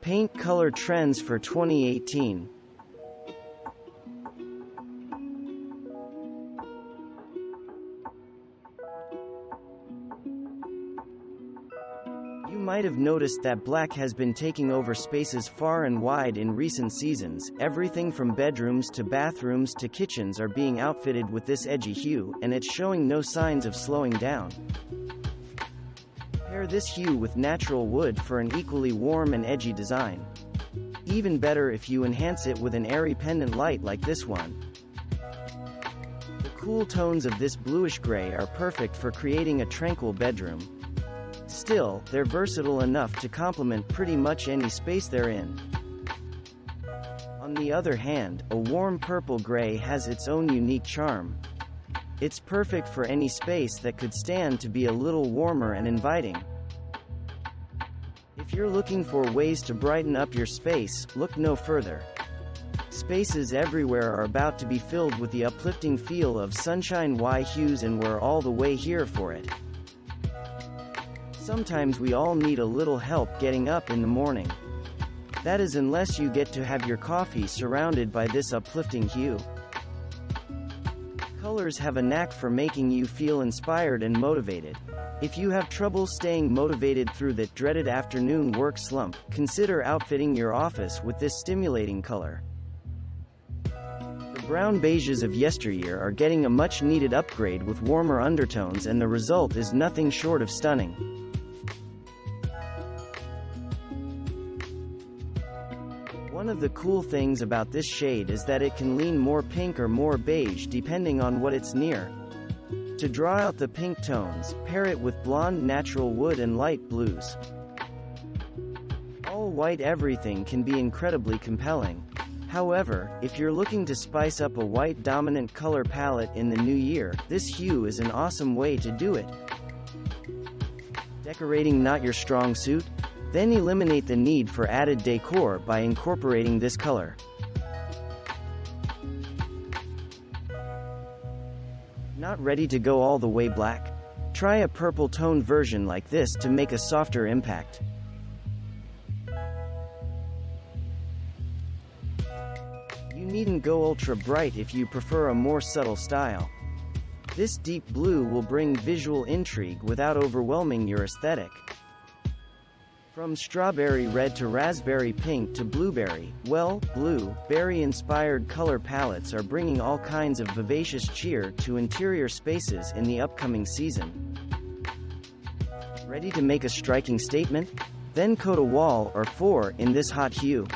Paint color trends for 2018. You might have noticed that black has been taking over spaces far and wide in recent seasons. Everything from bedrooms to bathrooms to kitchens are being outfitted with this edgy hue, and it's showing no signs of slowing down. Pair this hue with natural wood for an equally warm and edgy design. Even better if you enhance it with an airy pendant light like this one. The cool tones of this bluish gray are perfect for creating a tranquil bedroom. Still, they're versatile enough to complement pretty much any space they're in. On the other hand, a warm purple gray has its own unique charm. It's perfect for any space that could stand to be a little warmer and inviting. If you're looking for ways to brighten up your space, look no further. Spaces everywhere are about to be filled with the uplifting feel of sunshine Y hues, and we're all the way here for it. Sometimes we all need a little help getting up in the morning. That is, unless you get to have your coffee surrounded by this uplifting hue. Colors have a knack for making you feel inspired and motivated. If you have trouble staying motivated through that dreaded afternoon work slump, consider outfitting your office with this stimulating color. The brown beiges of yesteryear are getting a much-needed upgrade with warmer undertones, and the result is nothing short of stunning. One of the cool things about this shade is that it can lean more pink or more beige depending on what it's near. To draw out the pink tones, pair it with blonde natural wood and light blues. All white everything can be incredibly compelling. However, if you're looking to spice up a white dominant color palette in the new year, this hue is an awesome way to do it. Decorating not your strong suit? Then eliminate the need for added decor by incorporating this color. Not ready to go all the way black? Try a purple toned version like this to make a softer impact. You needn't go ultra bright if you prefer a more subtle style. This deep blue will bring visual intrigue without overwhelming your aesthetic. From strawberry red to raspberry pink to blueberry, well, berry-inspired color palettes are bringing all kinds of vivacious cheer to interior spaces in the upcoming season. Ready to make a striking statement? Then coat a wall or four in this hot hue.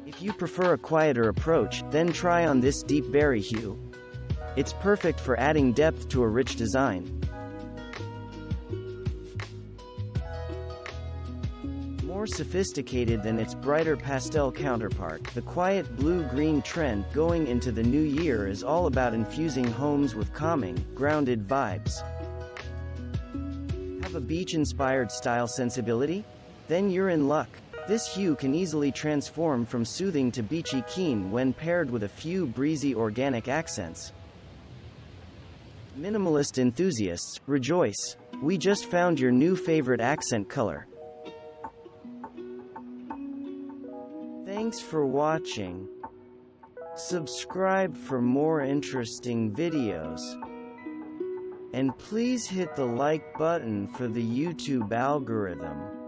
If you prefer a quieter approach, then try on this deep berry hue. It's perfect for adding depth to a rich design. More sophisticated than its brighter pastel counterpart, the quiet blue-green trend going into the new year is all about infusing homes with calming, grounded vibes. Have a beach-inspired style sensibility? Then you're in luck. This hue can easily transform from soothing to beachy keen when paired with a few breezy organic accents. Minimalist enthusiasts, rejoice! We just found your new favorite accent color. Thanks for watching. Subscribe for more interesting videos. And please hit the like button for the YouTube algorithm.